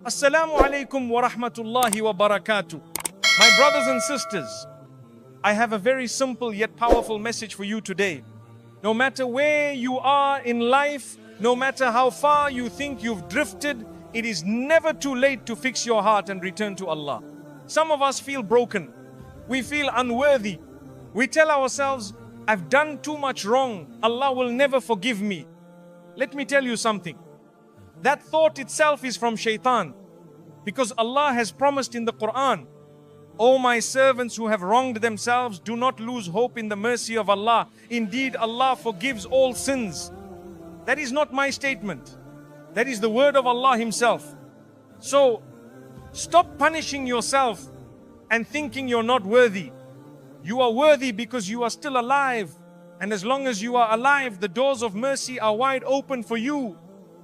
Assalamu alaikum wa rahmatullahi wa barakatuh. My brothers and sisters, I have a very simple yet powerful message for you today. No matter where you are in life, no matter how far you think you've drifted, it is never too late to fix your heart and return to Allah. Some of us feel broken. We feel unworthy. We tell ourselves, I've done too much wrong. Allah will never forgive me. Let me tell you something. That thought itself is from shaitan, because Allah has promised in the Quran, O my servants who have wronged themselves, do not lose hope in the mercy of Allah. Indeed, Allah forgives all sins. That is not my statement. That is the word of Allah Himself. So, stop punishing yourself and thinking you're not worthy. You are worthy because you are still alive. And as long as you are alive, the doors of mercy are wide open for you.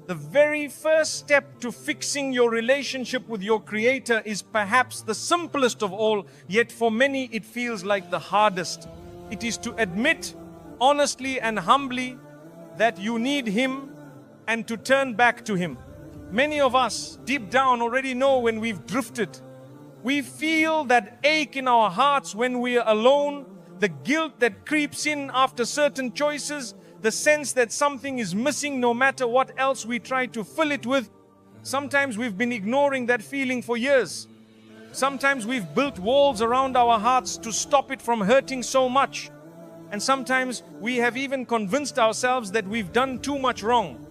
The very first step to fixing your relationship with your Creator is perhaps the simplest of all, yet for many it feels like the hardest. It is to admit honestly and humbly that you need Him and to turn back to Him. Many of us deep down already know when we've drifted. We feel that ache in our hearts when we are alone, the guilt that creeps in after certain choices, the sense that something is missing no matter what else we try to fill it with. Sometimes we've been ignoring that feeling for years. Sometimes we've built walls around our hearts to stop it from hurting so much. And sometimes we have even convinced ourselves that we've done too much wrong,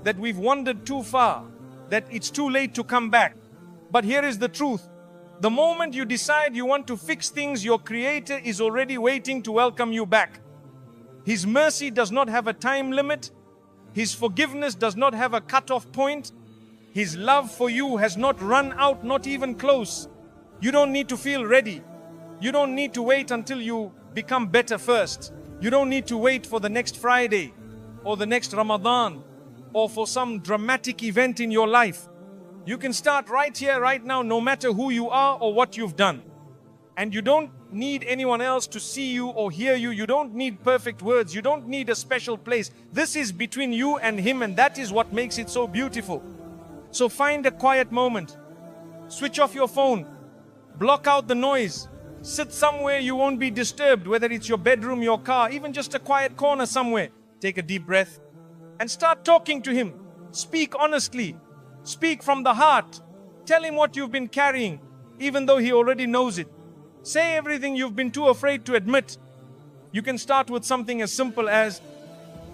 that we've wandered too far, that it's too late to come back. But here is the truth. The moment you decide you want to fix things, your Creator is already waiting to welcome you back. His mercy does not have a time limit. His forgiveness does not have a cutoff point. His love for you has not run out, not even close. You don't need to feel ready. You don't need to wait until you become better first. You don't need to wait for the next Friday or the next Ramadan or for some dramatic event in your life. You can start right here, right now, no matter who you are or what you've done. And you don't need anyone else to see you or hear you. You don't need perfect words. You don't need a special place. This is between you and Him, and that is what makes it so beautiful. So find a quiet moment. Switch off your phone. Block out the noise. Sit somewhere you won't be disturbed, whether it's your bedroom, your car, even just a quiet corner somewhere. Take a deep breath and start talking to Him. Speak honestly. Speak from the heart. Tell Him what you've been carrying, even though He already knows it. Say everything you've been too afraid to admit. You can start with something as simple as,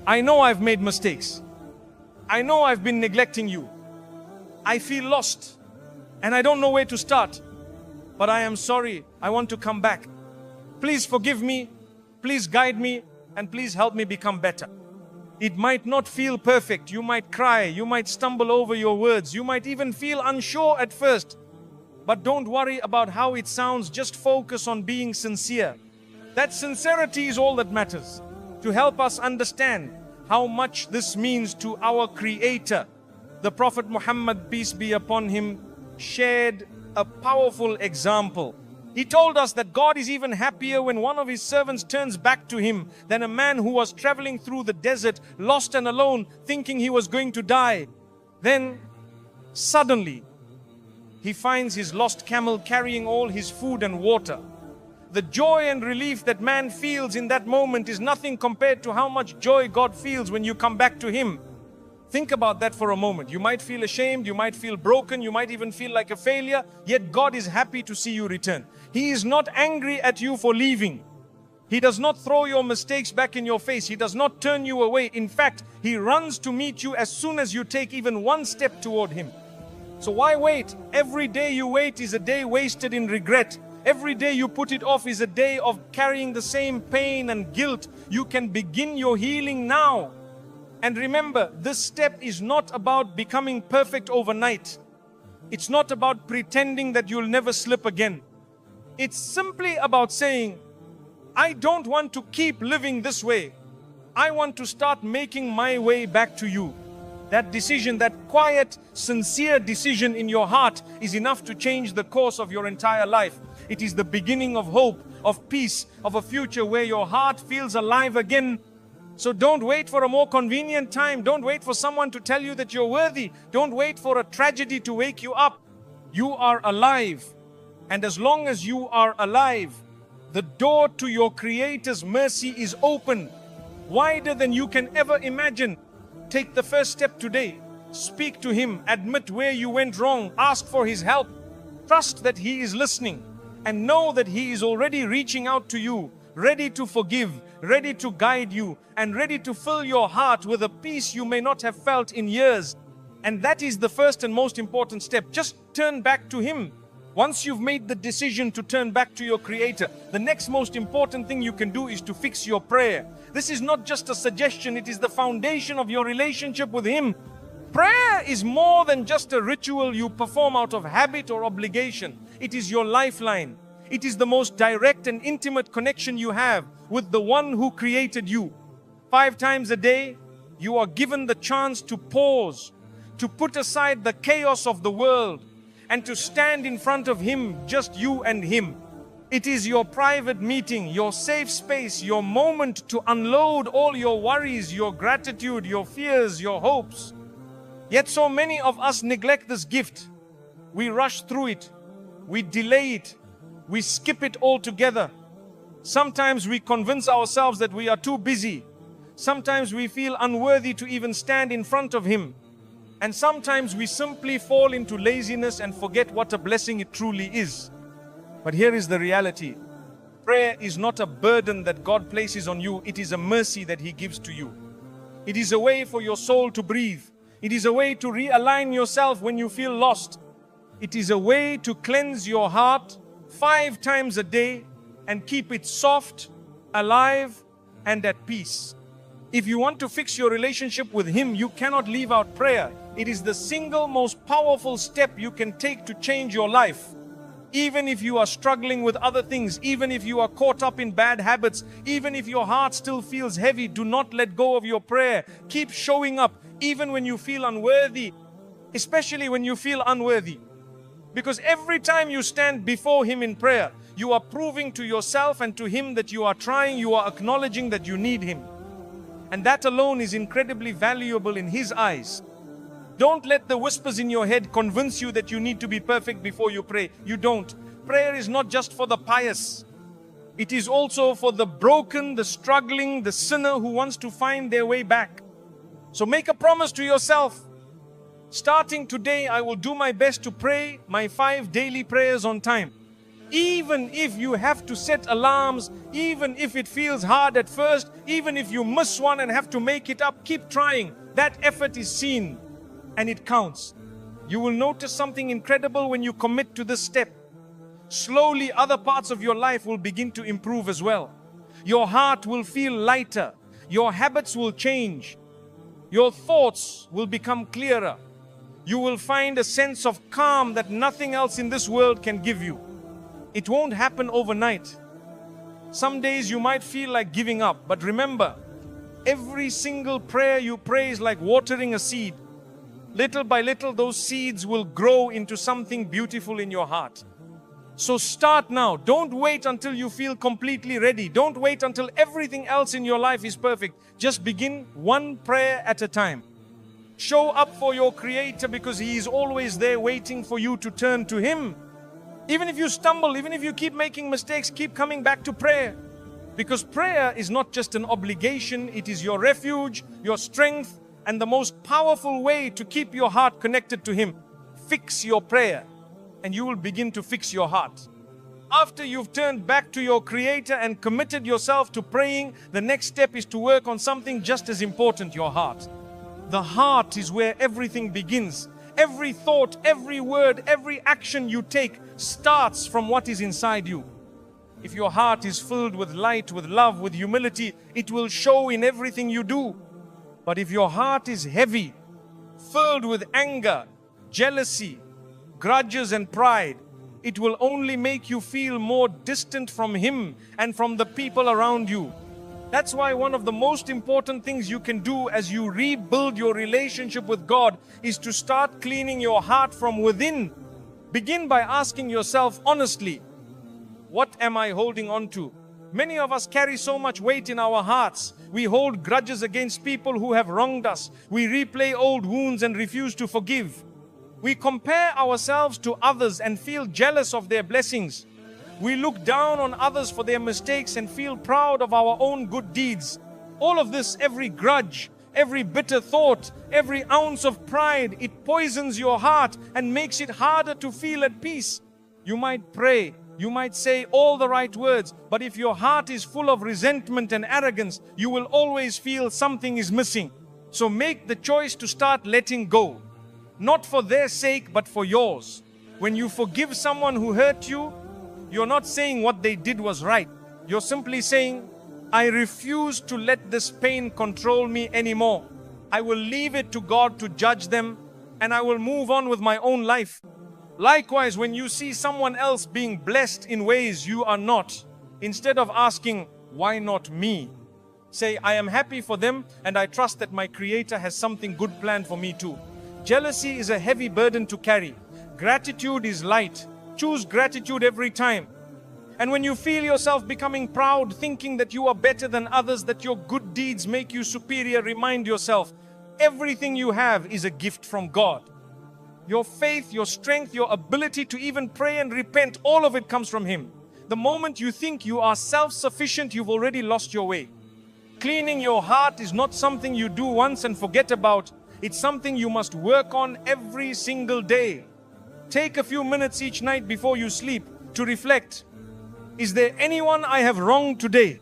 I know I've made mistakes. I know I've been neglecting you. I feel lost and I don't know where to start. But I am sorry. I want to come back. Please forgive me. Please guide me. And please help me become better. It might not feel perfect. You might cry. You might stumble over your words. You might even feel unsure at first. But don't worry about how it sounds. Just focus on being sincere. That sincerity is all that matters. To help us understand how much this means to our Creator, the Prophet Muhammad, peace be upon him, shared a powerful example. He told us that God is even happier when one of His servants turns back to Him than a man who was traveling through the desert, lost and alone, thinking he was going to die. Then, suddenly, he finds his lost camel carrying all his food and water. The joy and relief that man feels in that moment is nothing compared to how much joy God feels when you come back to Him. Think about that for a moment. You might feel ashamed, you might feel broken, you might even feel like a failure, yet God is happy to see you return. He is not angry at you for leaving. He does not throw your mistakes back in your face. He does not turn you away. In fact, He runs to meet you as soon as you take even one step toward Him. So why wait? Every day you wait is a day wasted in regret. Every day you put it off is a day of carrying the same pain and guilt. You can begin your healing now. And remember, this step is not about becoming perfect overnight. It's not about pretending that you'll never slip again. It's simply about saying, I don't want to keep living this way. I want to start making my way back to you. That decision, that quiet, sincere decision in your heart is enough to change the course of your entire life. It is the beginning of hope, of peace, of a future where your heart feels alive again. So don't wait for a more convenient time. Don't wait for someone to tell you that you're worthy. Don't wait for a tragedy to wake you up. You are alive. And as long as you are alive, the door to your Creator's mercy is open, wider than you can ever imagine. Take the first step today. Speak to Him, admit where you went wrong, ask for His help. Trust that He is listening, and know that He is already reaching out to you, ready to forgive, ready to guide you, and ready to fill your heart with a peace you may not have felt in years. And that is the first and most important step. Just turn back to Him. Once you've made the decision to turn back to your Creator, the next most important thing you can do is to fix your prayer. This is not just a suggestion, it is the foundation of your relationship with Him. Prayer is more than just a ritual you perform out of habit or obligation. It is your lifeline. It is the most direct and intimate connection you have with the One who created you. 5 times a day, you are given the chance to pause, to put aside the chaos of the world, and to stand in front of Him, just you and Him. It is your private meeting, your safe space, your moment to unload all your worries, your gratitude, your fears, your hopes. Yet so many of us neglect this gift. We rush through it, we delay it, we skip it altogether. Sometimes we convince ourselves that we are too busy. Sometimes we feel unworthy to even stand in front of Him. And sometimes we simply fall into laziness and forget what a blessing it truly is. But here is the reality. Prayer is not a burden that God places on you. It is a mercy that He gives to you. It is a way for your soul to breathe. It is a way to realign yourself when you feel lost. It is a way to cleanse your heart 5 times a day and keep it soft, alive, and at peace. If you want to fix your relationship with Him, you cannot leave out prayer. It is the single most powerful step you can take to change your life. Even if you are struggling with other things, even if you are caught up in bad habits, even if your heart still feels heavy, do not let go of your prayer. Keep showing up, even when you feel unworthy, especially when you feel unworthy. Because every time you stand before Him in prayer, you are proving to yourself and to Him that you are trying, you are acknowledging that you need Him. And that alone is incredibly valuable in His eyes. Don't let the whispers in your head convince you that you need to be perfect before you pray. You don't. Prayer is not just for the pious. It is also for the broken, the struggling, the sinner who wants to find their way back. So make a promise to yourself. Starting today, I will do my best to pray my 5 daily prayers on time. Even if you have to set alarms, even if it feels hard at first, even if you miss one and have to make it up, keep trying. That effort is seen and it counts. You will notice something incredible when you commit to this step. Slowly, other parts of your life will begin to improve as well. Your heart will feel lighter. Your habits will change. Your thoughts will become clearer. You will find a sense of calm that nothing else in this world can give you. It won't happen overnight. Some days you might feel like giving up, but remember, every single prayer you pray is like watering a seed. Little by little, those seeds will grow into something beautiful in your heart. So start now. Don't wait until you feel completely ready. Don't wait until everything else in your life is perfect. Just begin one prayer at a time. Show up for your Creator because He is always there waiting for you to turn to Him. Even if you stumble, even if you keep making mistakes, keep coming back to prayer. Because prayer is not just an obligation, it is your refuge, your strength, and the most powerful way to keep your heart connected to Him. Fix your prayer, and you will begin to fix your heart. After you've turned back to your Creator and committed yourself to praying, the next step is to work on something just as important, your heart. The heart is where everything begins. Every thought, every word, every action you take starts from what is inside you. If your heart is filled with light, with love, with humility, it will show in everything you do. But if your heart is heavy, filled with anger, jealousy, grudges and pride, it will only make you feel more distant from Him and from the people around you. That's why one of the most important things you can do as you rebuild your relationship with God is to start cleaning your heart from within. Begin by asking yourself honestly, what am I holding on to? Many of us carry so much weight in our hearts. We hold grudges against people who have wronged us. We replay old wounds and refuse to forgive. We compare ourselves to others and feel jealous of their blessings. We look down on others for their mistakes and feel proud of our own good deeds. All of this, every grudge, every bitter thought, every ounce of pride, it poisons your heart and makes it harder to feel at peace. You might pray, you might say all the right words, but if your heart is full of resentment and arrogance, you will always feel something is missing. So make the choice to start letting go. Not for their sake, but for yours. When you forgive someone who hurt you, you're not saying what they did was right. You're simply saying, I refuse to let this pain control me anymore. I will leave it to God to judge them, and I will move on with my own life. Likewise, when you see someone else being blessed in ways you are not, instead of asking, why not me? Say, I am happy for them, and I trust that my Creator has something good planned for me too. Jealousy is a heavy burden to carry. Gratitude is light. Choose gratitude every time. And when you feel yourself becoming proud, thinking that you are better than others, that your good deeds make you superior, remind yourself, everything you have is a gift from God. Your faith, your strength, your ability to even pray and repent, all of it comes from Him. The moment you think you are self-sufficient, you've already lost your way. Cleaning your heart is not something you do once and forget about. It's something you must work on every single day. Take a few minutes each night before you sleep to reflect. Is there anyone I have wronged today?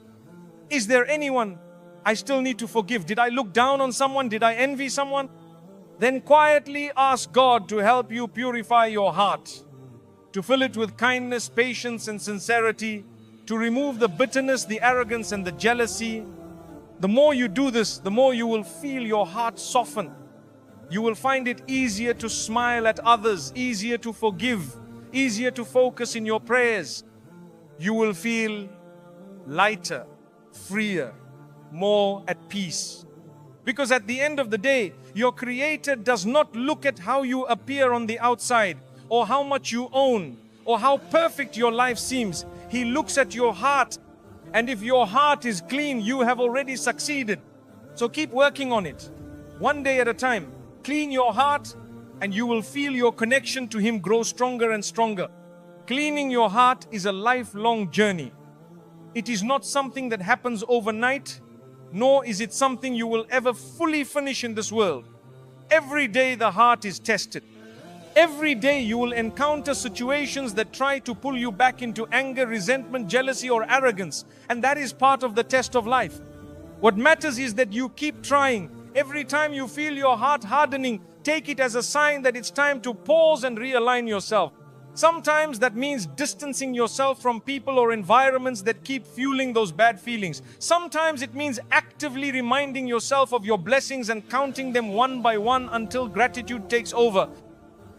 Is there anyone I still need to forgive? Did I look down on someone? Did I envy someone? Then quietly ask God to help you purify your heart, to fill it with kindness, patience, and sincerity, to remove the bitterness, the arrogance, and the jealousy. The more you do this, the more you will feel your heart soften. You will find it easier to smile at others, easier to forgive, easier to focus in your prayers. You will feel lighter, freer, more at peace. Because at the end of the day, your Creator does not look at how you appear on the outside, or how much you own, or how perfect your life seems. He looks at your heart, and if your heart is clean, you have already succeeded. So keep working on it, one day at a time. Clean your heart, and you will feel your connection to Him grow stronger and stronger. Cleaning your heart is a lifelong journey. It is not something that happens overnight, nor is it something you will ever fully finish in this world. Every day the heart is tested. Every day you will encounter situations that try to pull you back into anger, resentment, jealousy, or arrogance. And that is part of the test of life. What matters is that you keep trying. Every time you feel your heart hardening, take it as a sign that it's time to pause and realign yourself. Sometimes that means distancing yourself from people or environments that keep fueling those bad feelings. Sometimes it means actively reminding yourself of your blessings and counting them one by one until gratitude takes over.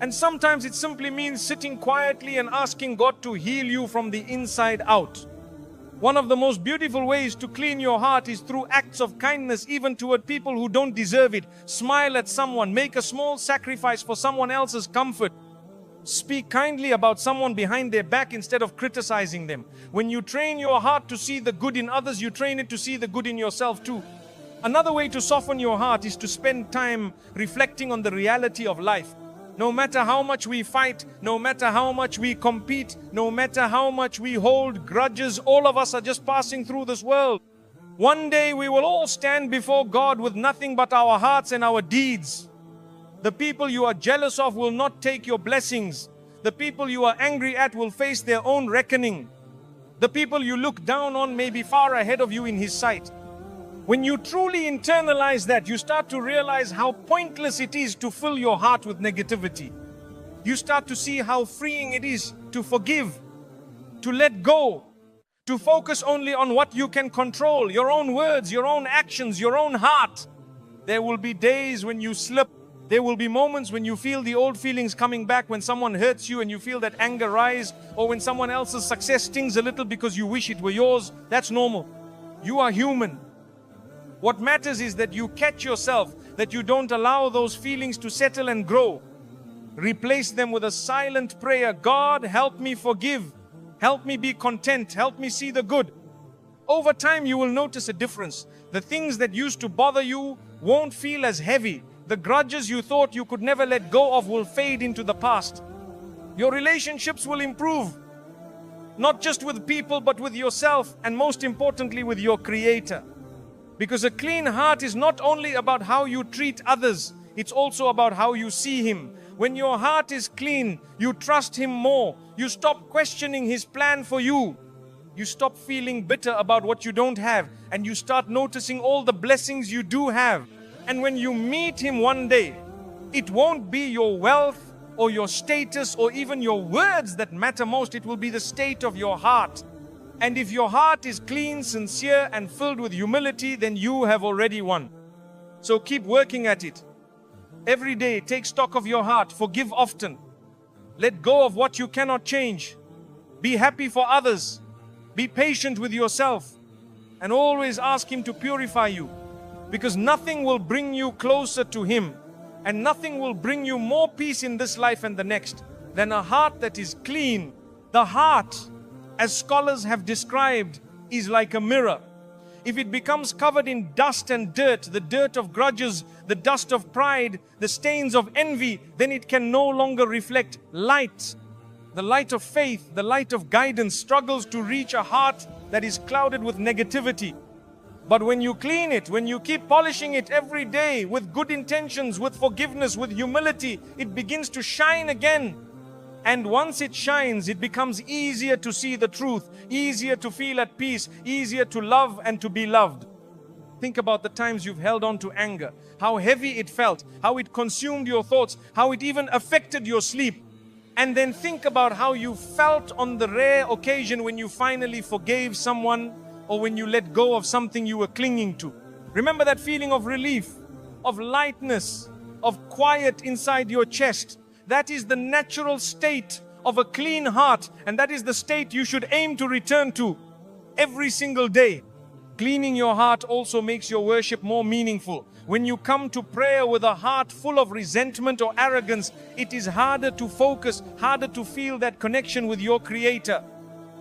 And sometimes it simply means sitting quietly and asking God to heal you from the inside out. One of the most beautiful ways to clean your heart is through acts of kindness, even toward people who don't deserve it. Smile at someone, make a small sacrifice for someone else's comfort. Speak kindly about someone behind their back instead of criticizing them. When you train your heart to see the good in others, you train it to see the good in yourself too. Another way to soften your heart is to spend time reflecting on the reality of life. No matter how much we fight, no matter how much we compete, no matter how much we hold grudges, all of us are just passing through this world. One day we will all stand before God with nothing but our hearts and our deeds. The people you are jealous of will not take your blessings. The people you are angry at will face their own reckoning. The people you look down on may be far ahead of you in His sight. When you truly internalize that, you start to realize how pointless it is to fill your heart with negativity. You start to see how freeing it is to forgive, to let go, to focus only on what you can control, your own words, your own actions, your own heart. There will be days when you slip. There will be moments when you feel the old feelings coming back, when someone hurts you and you feel that anger rise, or when someone else's success stings a little because you wish it were yours. That's normal. You are human. What matters is that you catch yourself, that you don't allow those feelings to settle and grow. Replace them with a silent prayer. God, help me forgive. Help me be content. Help me see the good. Over time, you will notice a difference. The things that used to bother you won't feel as heavy. The grudges you thought you could never let go of will fade into the past. Your relationships will improve, not just with people, but with yourself, and most importantly, with your Creator. Because a clean heart is not only about how you treat others, it's also about how you see Him. When your heart is clean, you trust Him more. You stop questioning His plan for you. You stop feeling bitter about what you don't have, and you start noticing all the blessings you do have. And when you meet Him one day, it won't be your wealth or your status or even your words that matter most. It will be the state of your heart. And if your heart is clean, sincere, and filled with humility, then you have already won. So keep working at it. Every day, take stock of your heart. Forgive often. Let go of what you cannot change. Be happy for others. Be patient with yourself. And always ask Him to purify you. Because nothing will bring you closer to Him, and nothing will bring you more peace in this life and the next than a heart that is clean. The heart, as scholars have described, is like a mirror. If it becomes covered in dust and dirt, the dirt of grudges, the dust of pride, the stains of envy, then it can no longer reflect light. The light of faith, the light of guidance struggles to reach a heart that is clouded with negativity. But when you clean it, when you keep polishing it every day with good intentions, with forgiveness, with humility, it begins to shine again. And once it shines, it becomes easier to see the truth, easier to feel at peace, easier to love and to be loved. Think about the times you've held on to anger, how heavy it felt, how it consumed your thoughts, how it even affected your sleep. And then think about how you felt on the rare occasion when you finally forgave someone, or when you let go of something you were clinging to. Remember that feeling of relief, of lightness, of quiet inside your chest. That is the natural state of a clean heart, and that is the state you should aim to return to every single day. Cleaning your heart also makes your worship more meaningful. When you come to prayer with a heart full of resentment or arrogance, it is harder to focus, harder to feel that connection with your Creator.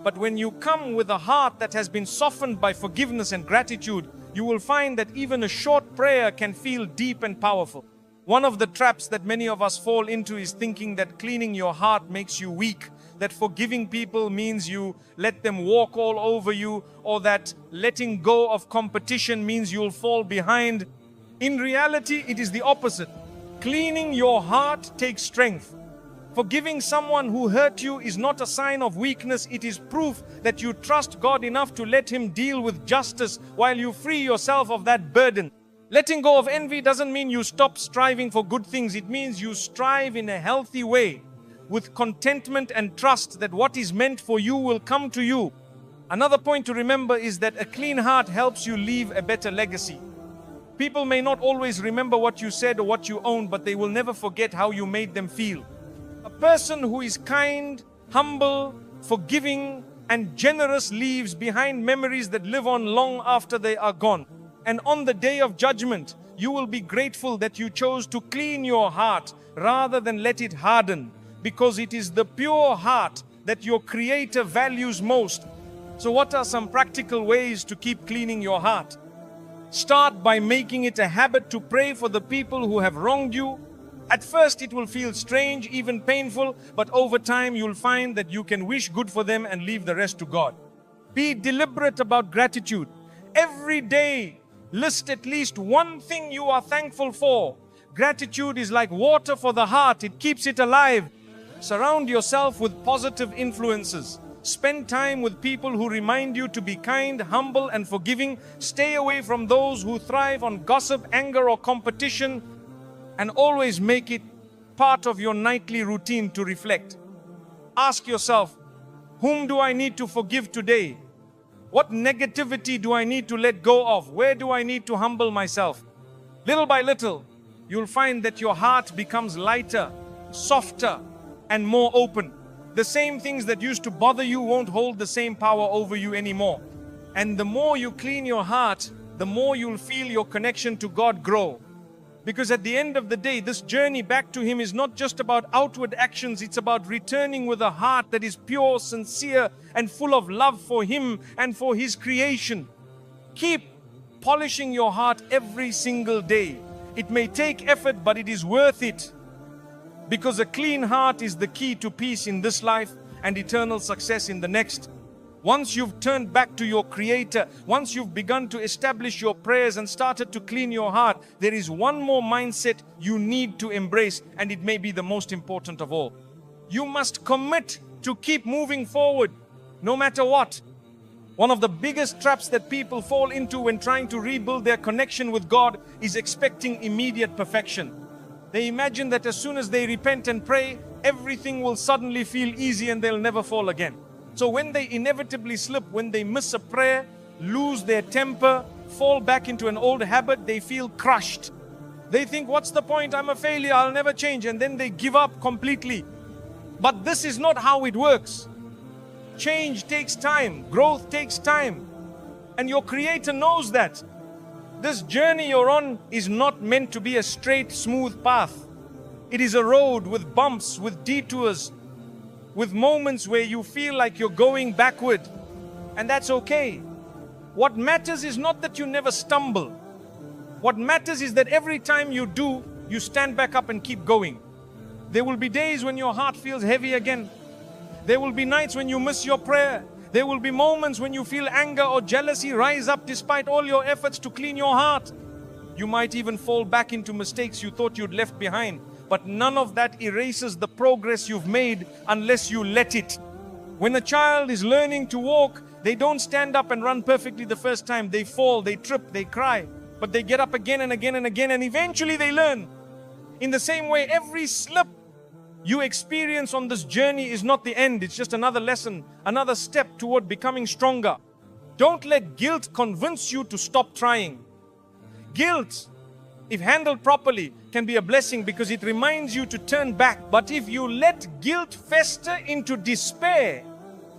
But when you come with a heart that has been softened by forgiveness and gratitude, you will find that even a short prayer can feel deep and powerful. One of the traps that many of us fall into is thinking that cleaning your heart makes you weak, that forgiving people means you let them walk all over you, or that letting go of competition means you'll fall behind. In reality, it is the opposite. Cleaning your heart takes strength. Forgiving someone who hurt you is not a sign of weakness. It is proof that you trust God enough to let Him deal with justice while you free yourself of that burden. Letting go of envy doesn't mean you stop striving for good things. It means you strive in a healthy way, with contentment and trust that what is meant for you will come to you. Another point to remember is that a clean heart helps you leave a better legacy. People may not always remember what you said or what you owned, but they will never forget how you made them feel. A person who is kind, humble, forgiving, and generous leaves behind memories that live on long after they are gone. And on the day of judgment, you will be grateful that you chose to clean your heart rather than let it harden, because it is the pure heart that your Creator values most. So what are some practical ways to keep cleaning your heart? Start by making it a habit to pray for the people who have wronged you. At first it will feel strange, even painful, but over time you'll find that you can wish good for them and leave the rest to God. Be deliberate about gratitude. Every day, list at least one thing you are thankful for. Gratitude is like water for the heart. It keeps it alive. Surround yourself with positive influences. Spend time with people who remind you to be kind, humble, and forgiving. Stay away from those who thrive on gossip, anger, or competition. And always make it part of your nightly routine to reflect. Ask yourself, whom do I need to forgive today? What negativity do I need to let go of? Where do I need to humble myself? Little by little, you'll find that your heart becomes lighter, softer, and more open. The same things that used to bother you won't hold the same power over you anymore. And the more you clean your heart, the more you'll feel your connection to God grow. Because at the end of the day, this journey back to Him is not just about outward actions. It's about returning with a heart that is pure, sincere, and full of love for Him and for His creation. Keep polishing your heart every single day. It may take effort, but it is worth it. Because a clean heart is the key to peace in this life and eternal success in the next. Once you've turned back to your Creator, once you've begun to establish your prayers and started to clean your heart, there is one more mindset you need to embrace, and it may be the most important of all. You must commit to keep moving forward, no matter what. One of the biggest traps that people fall into when trying to rebuild their connection with God is expecting immediate perfection. They imagine that as soon as they repent and pray, everything will suddenly feel easy and they'll never fall again. So when they inevitably slip, when they miss a prayer, lose their temper, fall back into an old habit, they feel crushed. They think, what's the point? I'm a failure, I'll never change. And then they give up completely. But this is not how it works. Change takes time. Growth takes time. And your Creator knows that. This journey you're on is not meant to be a straight, smooth path. It is a road with bumps, with detours, with moments where you feel like you're going backward. And that's okay. What matters is not that you never stumble. What matters is that every time you do, you stand back up and keep going. There will be days when your heart feels heavy again. There will be nights when you miss your prayer. There will be moments when you feel anger or jealousy rise up despite all your efforts to clean your heart. You might even fall back into mistakes you thought you'd left behind. But none of that erases the progress you've made unless you let it. When a child is learning to walk, they don't stand up and run perfectly the first time. They fall, they trip, they cry. But they get up again and again and again, and eventually they learn. In the same way, every slip you experience on this journey is not the end. It's just another lesson, another step toward becoming stronger. Don't let guilt convince you to stop trying. Guilt, if handled properly, can be a blessing because it reminds you to turn back. But if you let guilt fester into despair,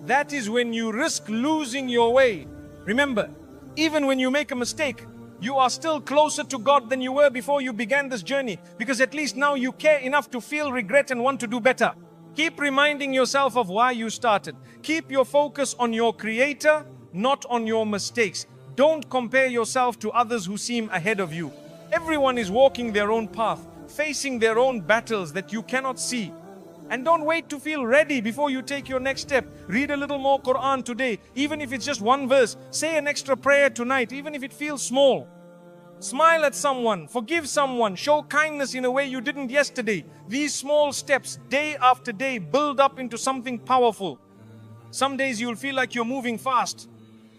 that is when you risk losing your way. Remember, even when you make a mistake, you are still closer to God than you were before you began this journey, because at least now you care enough to feel regret and want to do better. Keep reminding yourself of why you started. Keep your focus on your Creator, not on your mistakes. Don't compare yourself to others who seem ahead of you. Everyone is walking their own path, facing their own battles that you cannot see. And don't wait to feel ready before you take your next step. Read a little more Quran today, even if it's just one verse. Say an extra prayer tonight, even if it feels small. Smile at someone, forgive someone, show kindness in a way you didn't yesterday. These small steps, day after day, build up into something powerful. Some days you'll feel like you're moving fast.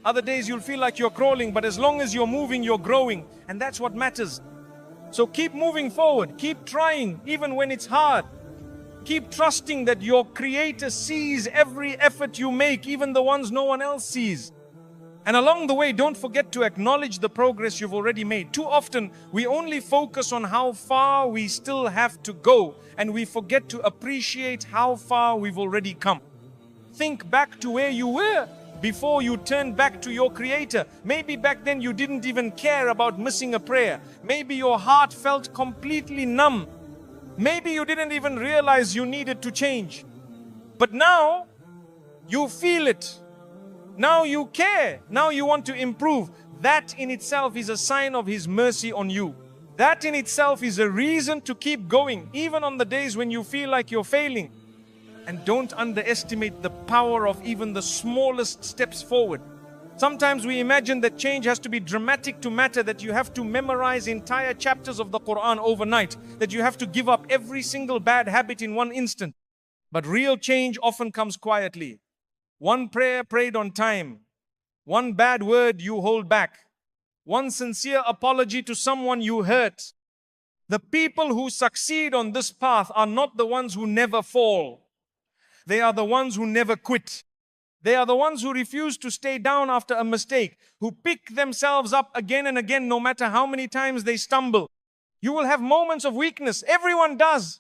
Other days you'll feel like you're crawling, but as long as you're moving, you're growing. And that's what matters. So keep moving forward, keep trying, even when it's hard. Keep trusting that your Creator sees every effort you make, even the ones no one else sees. And along the way, don't forget to acknowledge the progress you've already made. Too often, we only focus on how far we still have to go, and we forget to appreciate how far we've already come. Think back to where you were before you turned back to your Creator. Maybe back then you didn't even care about missing a prayer. Maybe your heart felt completely numb. Maybe you didn't even realize you needed to change. But now, you feel it. Now you care. Now you want to improve. That in itself is a sign of His mercy on you. That in itself is a reason to keep going, even on the days when you feel like you're failing. And don't underestimate the power of even the smallest steps forward. Sometimes we imagine that change has to be dramatic to matter, that you have to memorize entire chapters of the Quran overnight, that you have to give up every single bad habit in one instant. But real change often comes quietly. One prayer prayed on time. One bad word you hold back. One sincere apology to someone you hurt. The people who succeed on this path are not the ones who never fall. They are the ones who never quit. They are the ones who refuse to stay down after a mistake, who pick themselves up again and again no matter how many times they stumble. You will have moments of weakness. Everyone does.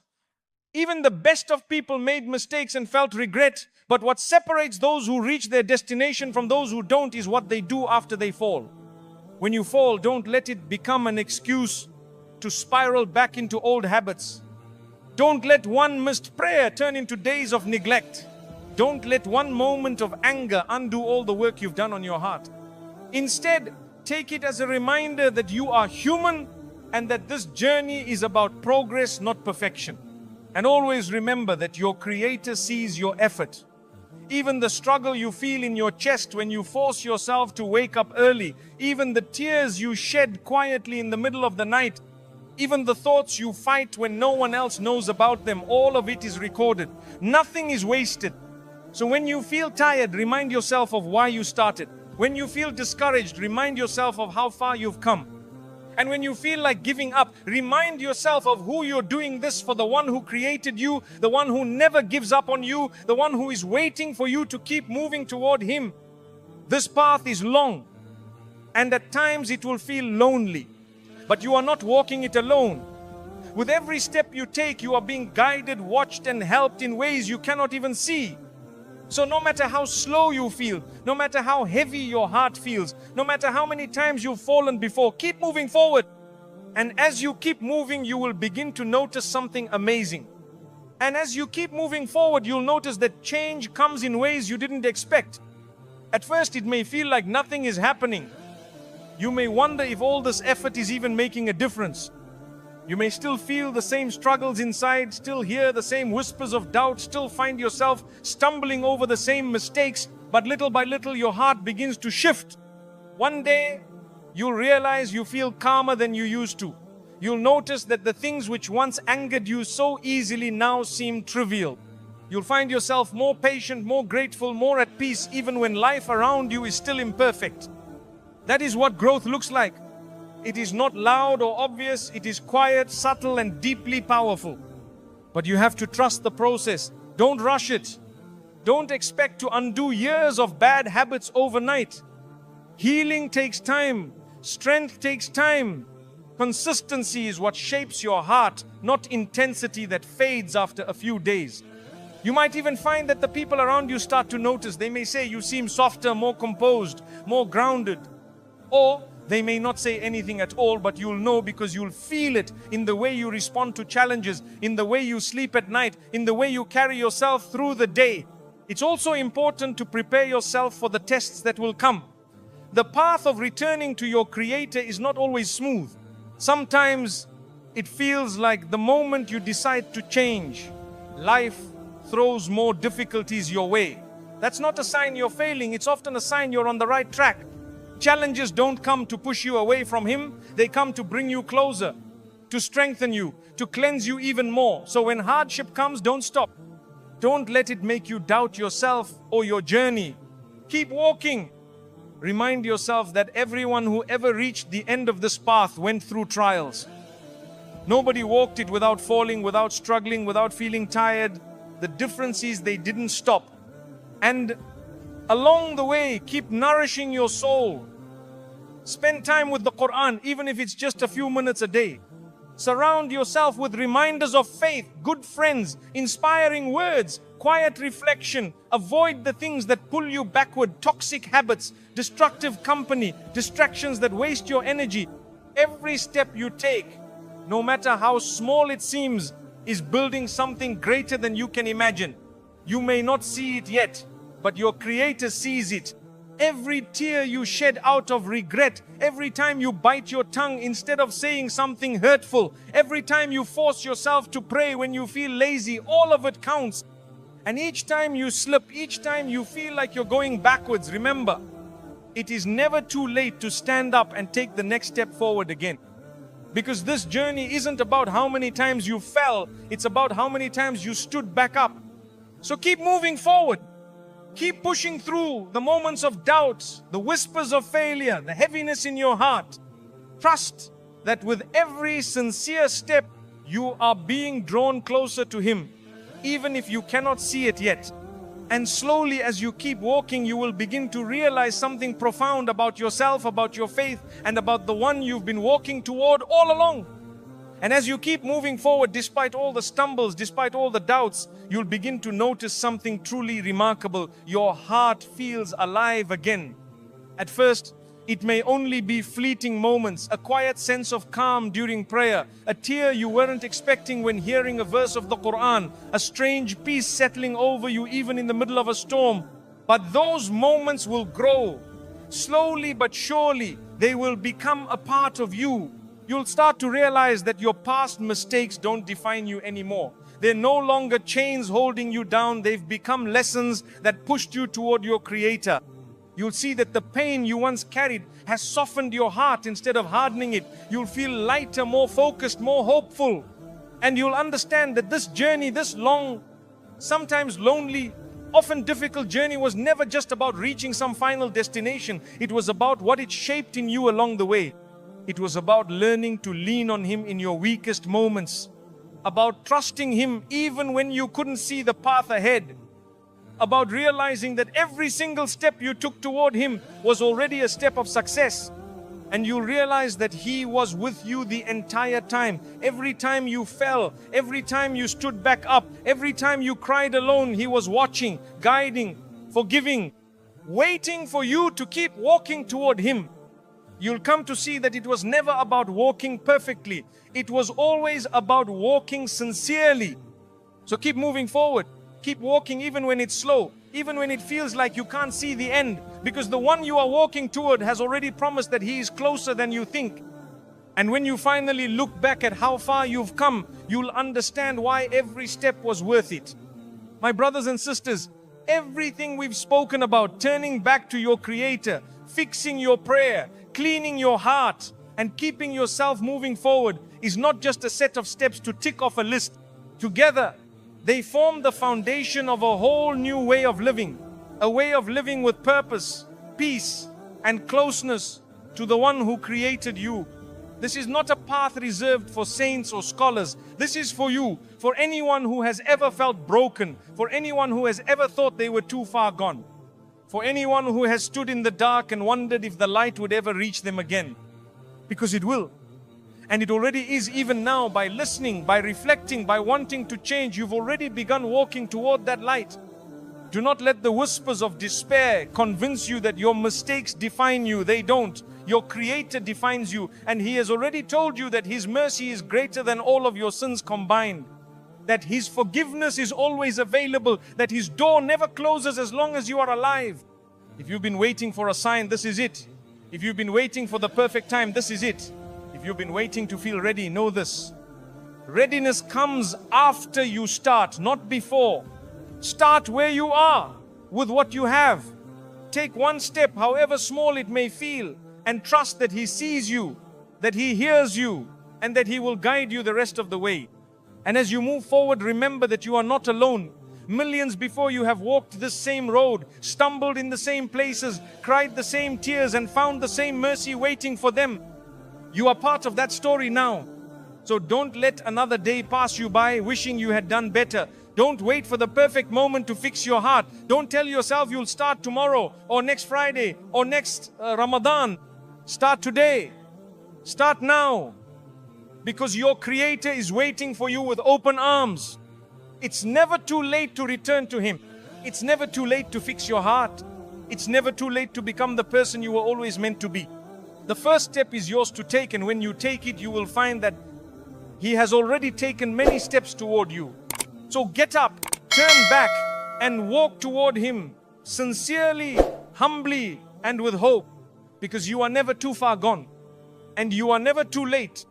Even the best of people made mistakes and felt regret. But what separates those who reach their destination from those who don't is what they do after they fall. When you fall, don't let it become an excuse to spiral back into old habits. Don't let one missed prayer turn into days of neglect. Don't let one moment of anger undo all the work you've done on your heart. Instead, take it as a reminder that you are human and that this journey is about progress, not perfection. And always remember that your Creator sees your effort. Even the struggle you feel in your chest when you force yourself to wake up early, even the tears you shed quietly in the middle of the night, even the thoughts you fight when no one else knows about them, all of it is recorded. Nothing is wasted. So when you feel tired, remind yourself of why you started. When you feel discouraged, remind yourself of how far you've come. And when you feel like giving up, remind yourself of who you're doing this for, the one who created you, the one who never gives up on you, the one who is waiting for you to keep moving toward Him. This path is long, and at times it will feel lonely, but you are not walking it alone. With every step you take, you are being guided, watched, and helped in ways you cannot even see. So no matter how slow you feel, no matter how heavy your heart feels, no matter how many times you've fallen before, keep moving forward. And as you keep moving, you will begin to notice something amazing. And as you keep moving forward, you'll notice that change comes in ways you didn't expect. At first, it may feel like nothing is happening. You may wonder if all this effort is even making a difference. You may still feel the same struggles inside, still hear the same whispers of doubt, still find yourself stumbling over the same mistakes, but little by little your heart begins to shift. One day, you'll realize you feel calmer than you used to. You'll notice that the things which once angered you so easily now seem trivial. You'll find yourself more patient, more grateful, more at peace, even when life around you is still imperfect. That is what growth looks like. It is not loud or obvious, it is quiet, subtle, and deeply powerful. But you have to trust the process. Don't rush it. Don't expect to undo years of bad habits overnight. Healing takes time. Strength takes time. Consistency is what shapes your heart, not intensity that fades after a few days. You might even find that the people around you start to notice. They may say you seem softer, more composed, more grounded. Or they may not say anything at all, but you'll know because you'll feel it in the way you respond to challenges, in the way you sleep at night, in the way you carry yourself through the day. It's also important to prepare yourself for the tests that will come. The path of returning to your Creator is not always smooth. Sometimes it feels like the moment you decide to change, life throws more difficulties your way. That's not a sign you're failing, it's often a sign you're on the right track. Challenges don't come to push you away from Him, they come to bring you closer, to strengthen you, to cleanse you even more. So when hardship comes, don't stop. Don't let it make you doubt yourself or your journey. Keep walking. Remind yourself that everyone who ever reached the end of this path went through trials. Nobody walked it without falling, without struggling, without feeling tired. The difference is they didn't stop. And along the way, keep nourishing your soul. Spend time with the Quran, even if it's just a few minutes a day. Surround yourself with reminders of faith, good friends, inspiring words, quiet reflection. Avoid the things that pull you backward, toxic habits, destructive company, distractions that waste your energy. Every step you take, no matter how small it seems, is building something greater than you can imagine. You may not see it yet, but your Creator sees it. Every tear you shed out of regret, every time you bite your tongue instead of saying something hurtful, every time you force yourself to pray when you feel lazy, all of it counts. And each time you slip, each time you feel like you're going backwards, remember, it is never too late to stand up and take the next step forward again. Because this journey isn't about how many times you fell, it's about how many times you stood back up. So keep moving forward. Keep pushing through the moments of doubt, the whispers of failure, the heaviness in your heart. Trust that with every sincere step, you are being drawn closer to Him, even if you cannot see it yet. And slowly, as you keep walking, you will begin to realize something profound about yourself, about your faith, and about the one you've been walking toward all along. And as you keep moving forward, despite all the stumbles, despite all the doubts, you'll begin to notice something truly remarkable. Your heart feels alive again. At first, it may only be fleeting moments, a quiet sense of calm during prayer, a tear you weren't expecting when hearing a verse of the Quran, a strange peace settling over you even in the middle of a storm. But those moments will grow. Slowly but surely, they will become a part of you. You'll start to realize that your past mistakes don't define you anymore. They're no longer chains holding you down. They've become lessons that pushed you toward your Creator. You'll see that the pain you once carried has softened your heart instead of hardening it. You'll feel lighter, more focused, more hopeful. And you'll understand that this journey, this long, sometimes lonely, often difficult journey was never just about reaching some final destination. It was about what it shaped in you along the way. It was about learning to lean on Him in your weakest moments, about trusting Him even when you couldn't see the path ahead, about realizing that every single step you took toward Him was already a step of success. And you'll realize that He was with you the entire time. Every time you fell, every time you stood back up, every time you cried alone, He was watching, guiding, forgiving, waiting for you to keep walking toward Him. You'll come to see that it was never about walking perfectly. It was always about walking sincerely. So keep moving forward. Keep walking even when it's slow, even when it feels like you can't see the end, because the one you are walking toward has already promised that He is closer than you think. And when you finally look back at how far you've come, you'll understand why every step was worth it. My brothers and sisters, everything we've spoken about, turning back to your Creator, fixing your prayer, cleaning your heart, and keeping yourself moving forward, is not just a set of steps to tick off a list. Together, they form the foundation of a whole new way of living, a way of living with purpose, peace, and closeness to the one who created you. This is not a path reserved for saints or scholars. This is for you, for anyone who has ever felt broken, for anyone who has ever thought they were too far gone, for anyone who has stood in the dark and wondered if the light would ever reach them again. Because it will. And it already is even now. By listening, by reflecting, by wanting to change, you've already begun walking toward that light. Do not let the whispers of despair convince you that your mistakes define you. They don't. Your Creator defines you, and He has already told you that His mercy is greater than all of your sins combined, that His forgiveness is always available, that His door never closes as long as you are alive. If you've been waiting for a sign, this is it. If you've been waiting for the perfect time, this is it. If you've been waiting to feel ready, know this. Readiness comes after you start, not before. Start where you are, with what you have. Take one step, however small it may feel, and trust that He sees you, that He hears you, and that He will guide you the rest of the way. And as you move forward, remember that you are not alone. Millions before you have walked this same road, stumbled in the same places, cried the same tears, and found the same mercy waiting for them. You are part of that story now. So don't let another day pass you by wishing you had done better. Don't wait for the perfect moment to fix your heart. Don't tell yourself you'll start tomorrow or next Friday or next Ramadan. Start today. Start now. Because your Creator is waiting for you with open arms. It's never too late to return to Him. It's never too late to fix your heart. It's never too late to become the person you were always meant to be. The first step is yours to take, and when you take it, you will find that He has already taken many steps toward you. So get up, turn back, and walk toward Him sincerely, humbly, and with hope, because you are never too far gone, and you are never too late